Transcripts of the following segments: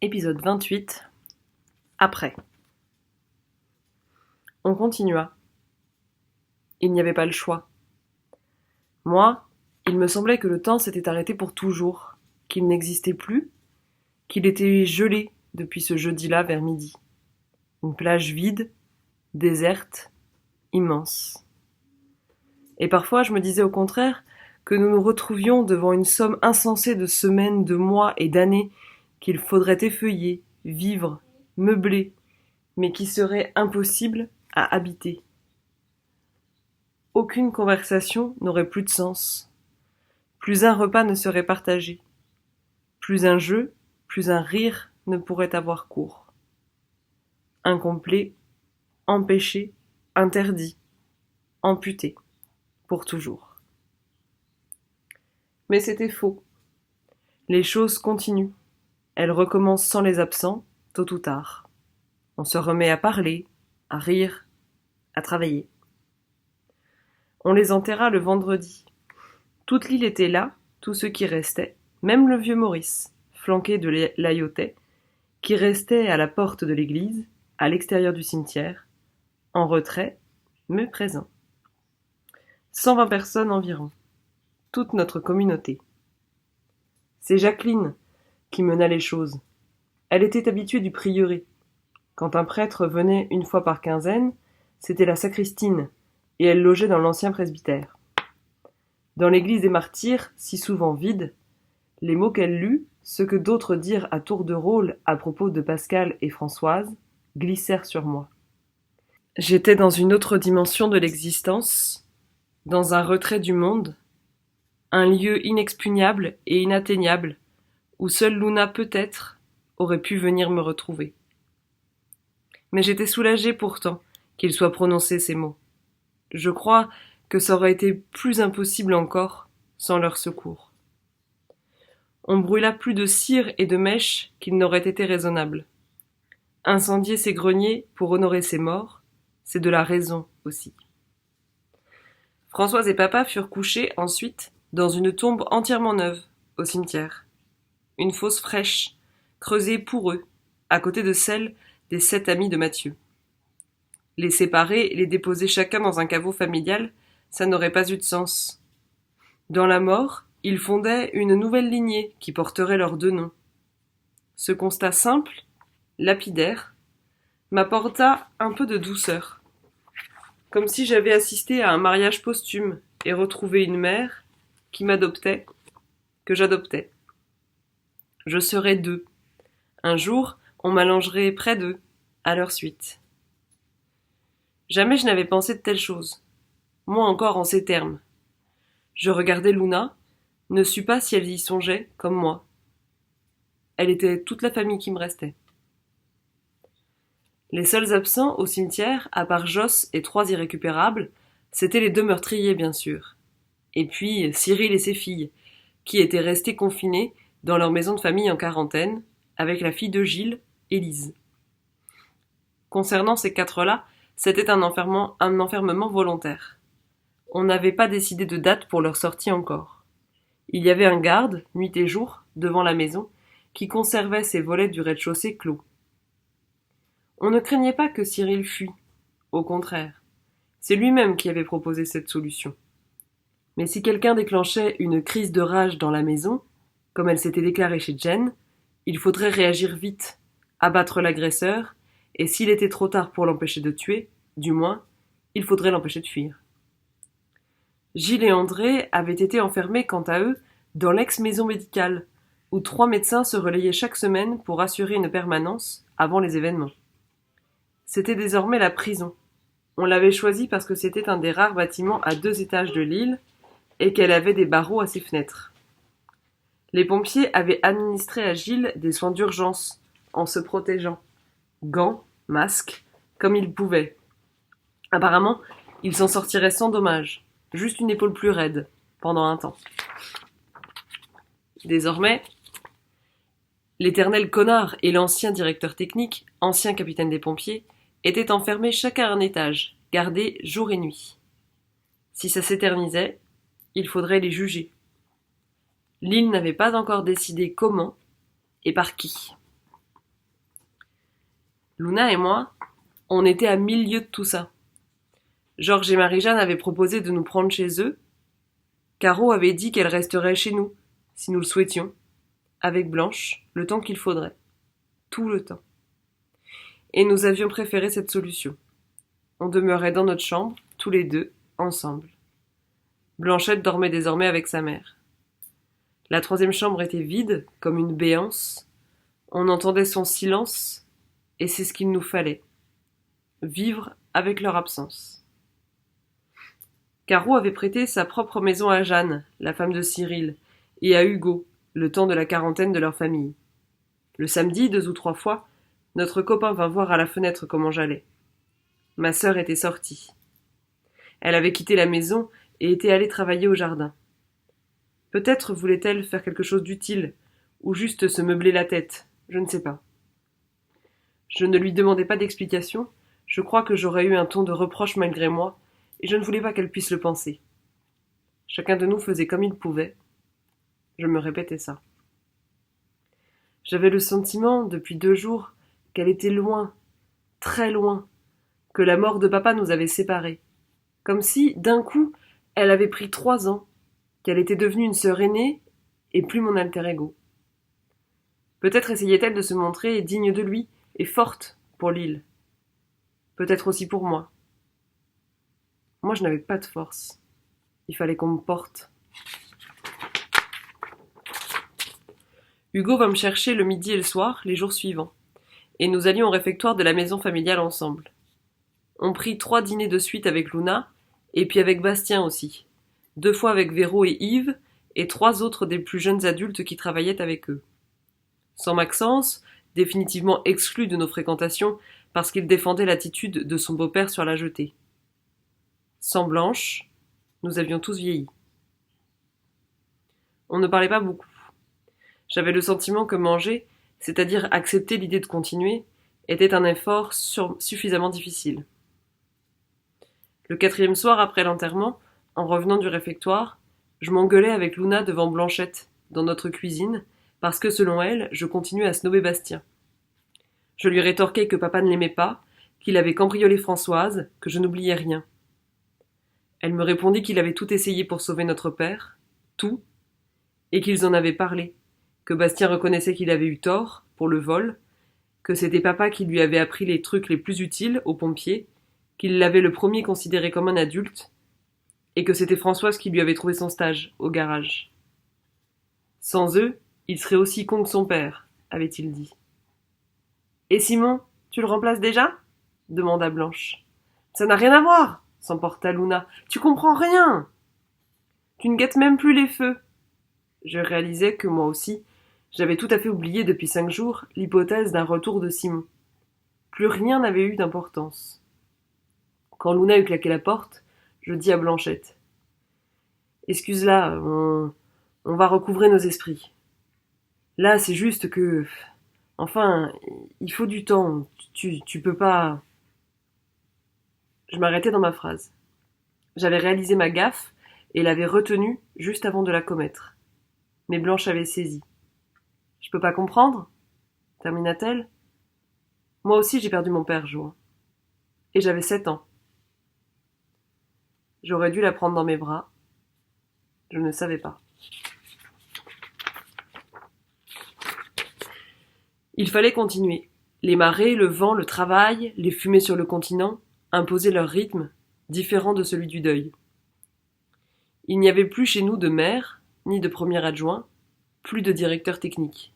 Épisode 28. Après. On continua. Il n'y avait pas le choix. Moi, il me semblait que le temps s'était arrêté pour toujours, qu'il n'existait plus, qu'il était gelé depuis ce jeudi-là vers midi. Une plage vide, déserte, immense. Et parfois je me disais au contraire que nous nous retrouvions devant une somme insensée de semaines, de mois et d'années qu'il faudrait effeuiller, vivre, meubler, mais qui serait impossible à habiter. Aucune conversation n'aurait plus de sens. Plus un repas ne serait partagé. Plus un jeu, plus un rire ne pourrait avoir cours. Incomplet, empêché, interdit, amputé, pour toujours. Mais c'était faux. Les choses continuent. Elles recommencent sans les absents, tôt ou tard. On se remet à parler, à rire, à travailler. On les enterra le vendredi. Toute l'île était là, tous ceux qui restaient, même le vieux Maurice, flanqué de l'Ayotais, qui restait à la porte de l'église, à l'extérieur du cimetière, en retrait, mais présent. 120 personnes environ, toute notre communauté. C'est Jacqueline qui mena les choses. Elle était habituée du prieuré. Quand un prêtre venait une fois par quinzaine, c'était la sacristine, et elle logeait dans l'ancien presbytère. Dans l'église des martyrs, si souvent vide, les mots qu'elle lut, ce que d'autres dirent à tour de rôle à propos de Pascal et Françoise, glissèrent sur moi. J'étais dans une autre dimension de l'existence, dans un retrait du monde, un lieu inexpugnable et inatteignable, où seule Luna peut-être aurait pu venir me retrouver. Mais j'étais soulagée pourtant qu'ils soient prononcés ces mots. Je crois que ça aurait été plus impossible encore sans leur secours. On brûla plus de cire et de mèches qu'il n'aurait été raisonnable. Incendier ces greniers pour honorer ces morts, c'est de la raison aussi. Françoise et papa furent couchés ensuite dans une tombe entièrement neuve, au cimetière. Une fosse fraîche, creusée pour eux, à côté de celle des 7 amis de Mathieu. Les séparer et les déposer chacun dans un caveau familial, ça n'aurait pas eu de sens. Dans la mort, ils fondaient une nouvelle lignée qui porterait leurs 2 noms. Ce constat simple, lapidaire, m'apporta un peu de douceur. Comme si j'avais assisté à un mariage posthume et retrouvé une mère qui m'adoptait, que j'adoptais. Je serais 2. Un jour, on m'allongerait près d'eux, à leur suite. Jamais je n'avais pensé de telles choses, moins encore en ces termes. Je regardais Luna, ne sus pas si elle y songeait, comme moi. Elle était toute la famille qui me restait. Les seuls absents au cimetière, à part Joss et 3 irrécupérables, c'étaient les 2 meurtriers, bien sûr. Et puis Cyril et ses filles, qui étaient restés confinés dans leur maison de famille en quarantaine, avec la fille de Gilles, Élise. Concernant ces 4-là, c'était un enfermement volontaire. On n'avait pas décidé de date pour leur sortie encore. Il y avait un garde, nuit et jour, devant la maison, qui conservait ses volets du rez-de-chaussée clos. On ne craignait pas que Cyril fuit. Au contraire. C'est lui-même qui avait proposé cette solution. Mais si quelqu'un déclenchait une crise de rage dans la maison, comme elle s'était déclarée chez Jen, il faudrait réagir vite, abattre l'agresseur, et s'il était trop tard pour l'empêcher de tuer, du moins, il faudrait l'empêcher de fuir. Gilles et André avaient été enfermés, quant à eux, dans l'ex-maison médicale, où 3 médecins se relayaient chaque semaine pour assurer une permanence avant les événements. C'était désormais la prison. On l'avait choisie parce que c'était un des rares bâtiments à 2 étages de l'île et qu'elle avait des barreaux à ses fenêtres. Les pompiers avaient administré à Gilles des soins d'urgence, en se protégeant. Gants, masques, comme ils pouvaient. Apparemment, il s'en sortirait sans dommage, juste une épaule plus raide, pendant un temps. Désormais, l'éternel connard et l'ancien directeur technique, ancien capitaine des pompiers, étaient enfermés chacun à un étage, gardés jour et nuit. Si ça s'éternisait, il faudrait les juger. L'île n'avait pas encore décidé comment et par qui. Luna et moi, on était à 1000 lieues de tout ça. Georges et Marie-Jeanne avaient proposé de nous prendre chez eux. Caro avait dit qu'elle resterait chez nous, si nous le souhaitions, avec Blanche, le temps qu'il faudrait. Tout le temps. Et nous avions préféré cette solution. On demeurait dans notre chambre, tous les deux, ensemble. Blanchette dormait désormais avec sa mère. La troisième chambre était vide, comme une béance. On entendait son silence, et c'est ce qu'il nous fallait. Vivre avec leur absence. Caro avait prêté sa propre maison à Jeanne, la femme de Cyril, et à Hugo, le temps de la quarantaine de leur famille. Le samedi, 2 ou 3 fois, notre copain vint voir à la fenêtre comment j'allais. Ma sœur était sortie. Elle avait quitté la maison et était allée travailler au jardin. Peut-être voulait-elle faire quelque chose d'utile, ou juste se meubler la tête, je ne sais pas. Je ne lui demandais pas d'explication, je crois que j'aurais eu un ton de reproche malgré moi, et je ne voulais pas qu'elle puisse le penser. Chacun de nous faisait comme il pouvait. Je me répétais ça. J'avais le sentiment, depuis 2 jours, qu'elle était loin, très loin, que la mort de papa nous avait séparés. Comme si, d'un coup, elle avait pris 3 ans, qu'elle était devenue une sœur aînée et plus mon alter ego. Peut-être essayait-elle de se montrer digne de lui et forte pour l'île. Peut-être aussi pour moi. Moi, je n'avais pas de force. Il fallait qu'on me porte. Hugo va me chercher le midi et le soir, les jours suivants, et nous allions au réfectoire de la maison familiale ensemble. On prit 3 dîners de suite avec Luna, et puis avec Bastien aussi, 2 fois avec Véro et Yves, et 3 autres des plus jeunes adultes qui travaillaient avec eux. Sans Maxence, définitivement exclu de nos fréquentations parce qu'il défendait l'attitude de son beau-père sur la jetée. Sans Blanche, nous avions tous vieilli. On ne parlait pas beaucoup. J'avais le sentiment que manger, c'est-à-dire accepter l'idée de continuer, était un effort suffisamment difficile. Le 4e soir après l'enterrement, en revenant du réfectoire, je m'engueulais avec Luna devant Blanchette, dans notre cuisine, parce que, selon elle, je continuais à snober Bastien. Je lui rétorquai que papa ne l'aimait pas, qu'il avait cambriolé Françoise, que je n'oubliais rien. Elle me répondit qu'il avait tout essayé pour sauver notre père, tout, et qu'ils en avaient parlé, que Bastien reconnaissait qu'il avait eu tort, pour le vol, que c'était papa qui lui avait appris les trucs les plus utiles aux pompiers, qu'il l'avait le premier considéré comme un adulte, et que c'était Françoise qui lui avait trouvé son stage, au garage. Sans eux, il serait aussi con que son père, avait-il dit. Et Simon, tu le remplaces déjà ? Demanda Blanche. Ça n'a rien à voir, s'emporta Luna. Tu comprends rien. Tu ne guettes même plus les feux. Je réalisais que moi aussi, j'avais tout à fait oublié depuis 5 jours l'hypothèse d'un retour de Simon. Plus rien n'avait eu d'importance. Quand Luna eut claqué la porte, je dis à Blanchette. Excuse-la, on va recouvrer nos esprits. Là, c'est juste que... Enfin, il faut du temps. Tu peux pas... Je m'arrêtais dans ma phrase. J'avais réalisé ma gaffe et l'avais retenue juste avant de la commettre. Mais Blanche avait saisi. Je peux pas comprendre ? Termina-t-elle. Moi aussi j'ai perdu mon père, Jo. Et j'avais 7 ans. J'aurais dû la prendre dans mes bras. Je ne savais pas. Il fallait continuer. Les marées, le vent, le travail, les fumées sur le continent imposaient leur rythme, différent de celui du deuil. Il n'y avait plus chez nous de maire, ni de premier adjoint, plus de directeur technique.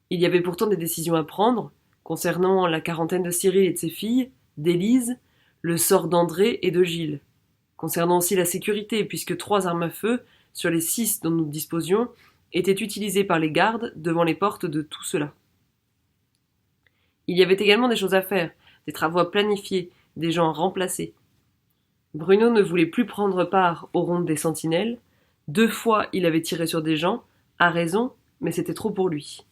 Il y avait pourtant des décisions à prendre, concernant la quarantaine de Cyril et de ses filles, d'Élise, le sort d'André et de Gilles, concernant aussi la sécurité, puisque 3 armes à feu, sur les 6 dont nous disposions, étaient utilisées par les gardes devant les portes de tout cela. Il y avait également des choses à faire, des travaux à planifier, des gens à remplacer. Bruno ne voulait plus prendre part aux rondes des sentinelles. 2 fois il avait tiré sur des gens, à raison, mais c'était trop pour lui.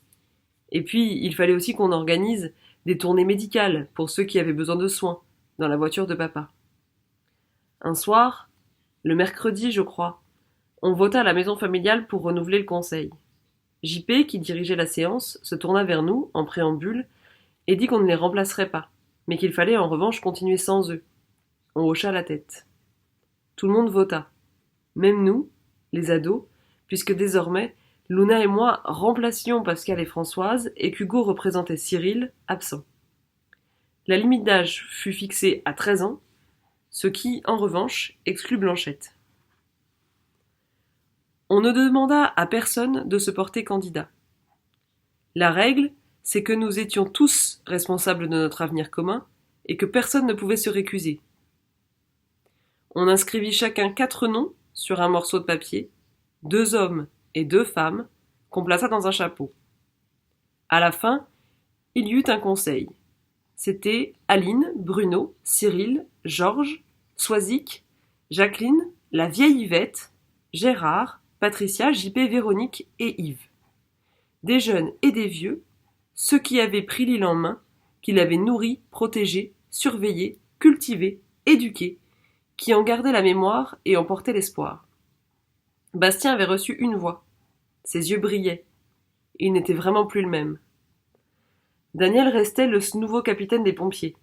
Et puis, il fallait aussi qu'on organise des tournées médicales pour ceux qui avaient besoin de soins, dans la voiture de papa. Un soir, le mercredi, je crois, on vota à la maison familiale pour renouveler le conseil. JP, qui dirigeait la séance, se tourna vers nous, en préambule, et dit qu'on ne les remplacerait pas, mais qu'il fallait en revanche continuer sans eux. On hocha la tête. Tout le monde vota. Même nous, les ados, puisque désormais, Luna et moi remplacions Pascal et Françoise et qu'Hugo représentait Cyril, absent. La limite d'âge fut fixée à 13 ans, ce qui, en revanche, exclut Blanchette. On ne demanda à personne de se porter candidat. La règle, c'est que nous étions tous responsables de notre avenir commun et que personne ne pouvait se récuser. On inscrivit chacun 4 noms sur un morceau de papier, 2 hommes et 2 femmes, qu'on plaça dans un chapeau. À la fin, il y eut un conseil. C'était Aline, Bruno, Cyril, Georges, Soisic, Jacqueline, la vieille Yvette, Gérard, Patricia, JP, Véronique et Yves. Des jeunes et des vieux, ceux qui avaient pris l'île en main, qui l'avaient nourri, protégé, surveillé, cultivé, éduqué, qui en gardaient la mémoire et en portaient l'espoir. Bastien avait reçu une voix. Ses yeux brillaient. Il n'était vraiment plus le même. Daniel restait le nouveau capitaine des pompiers.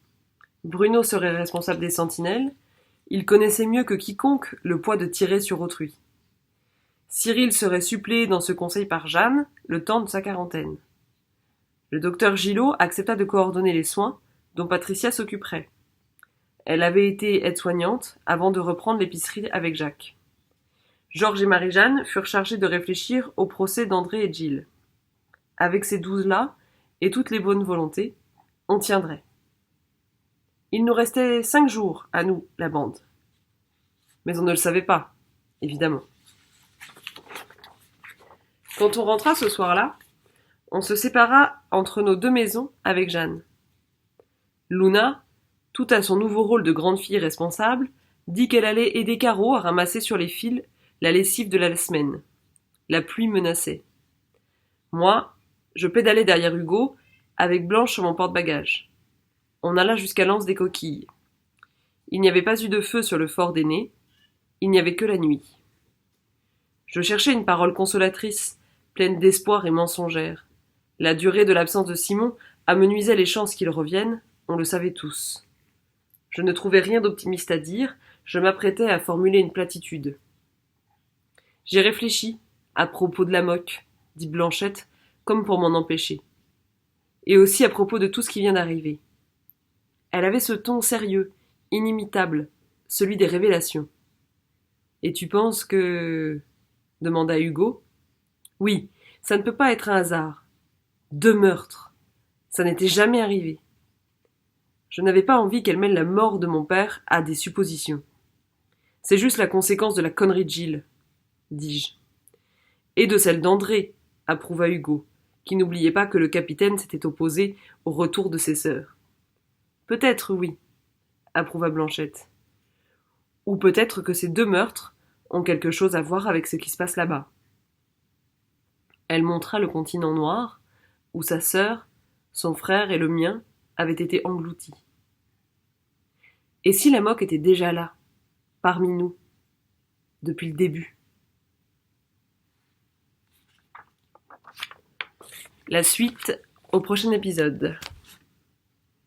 Bruno serait responsable des sentinelles. Il connaissait mieux que quiconque le poids de tirer sur autrui. Cyril serait suppléé dans ce conseil par Jeanne, le temps de sa quarantaine. Le docteur Gillot accepta de coordonner les soins, dont Patricia s'occuperait. Elle avait été aide-soignante avant de reprendre l'épicerie avec Jacques. Georges et Marie-Jeanne furent chargés de réfléchir au procès d'André et Gilles. Avec ces 12-là, et toutes les bonnes volontés, on tiendrait. Il nous restait 5 jours, à nous, la bande. Mais on ne le savait pas, évidemment. Quand on rentra ce soir-là, on se sépara entre nos 2 maisons avec Jeanne. Luna, tout à son nouveau rôle de grande fille responsable, dit qu'elle allait aider Caro à ramasser sur les fils la lessive de la semaine. La pluie menaçait. Moi, je pédalais derrière Hugo, avec Blanche sur mon porte-bagages. On alla jusqu'à l'anse des Coquilles. Il n'y avait pas eu de feu sur le fort d'Aîné, il n'y avait que la nuit. Je cherchais une parole consolatrice, pleine d'espoir et mensongère. La durée de l'absence de Simon amenuisait les chances qu'il revienne, on le savait tous. Je ne trouvais rien d'optimiste à dire, je m'apprêtais à formuler une platitude. J'ai réfléchi, à propos de la moque, dit Blanchette, comme pour m'en empêcher. Et aussi à propos de tout ce qui vient d'arriver. Elle avait ce ton sérieux, inimitable, celui des révélations. Et tu penses que... demanda Hugo. Oui, ça ne peut pas être un hasard. 2 meurtres. Ça n'était jamais arrivé. Je n'avais pas envie qu'elle mêle la mort de mon père à des suppositions. C'est juste la conséquence de la connerie de Gilles, dis-je. Et de celle d'André, approuva Hugo, qui n'oubliait pas que le capitaine s'était opposé au retour de ses sœurs. Peut-être, oui, approuva Blanchette. Ou peut-être que ces 2 meurtres ont quelque chose à voir avec ce qui se passe là-bas. Elle montra le continent noir, où sa sœur, son frère et le mien avaient été engloutis. Et si la moque était déjà là, parmi nous, depuis le début? La suite au prochain épisode.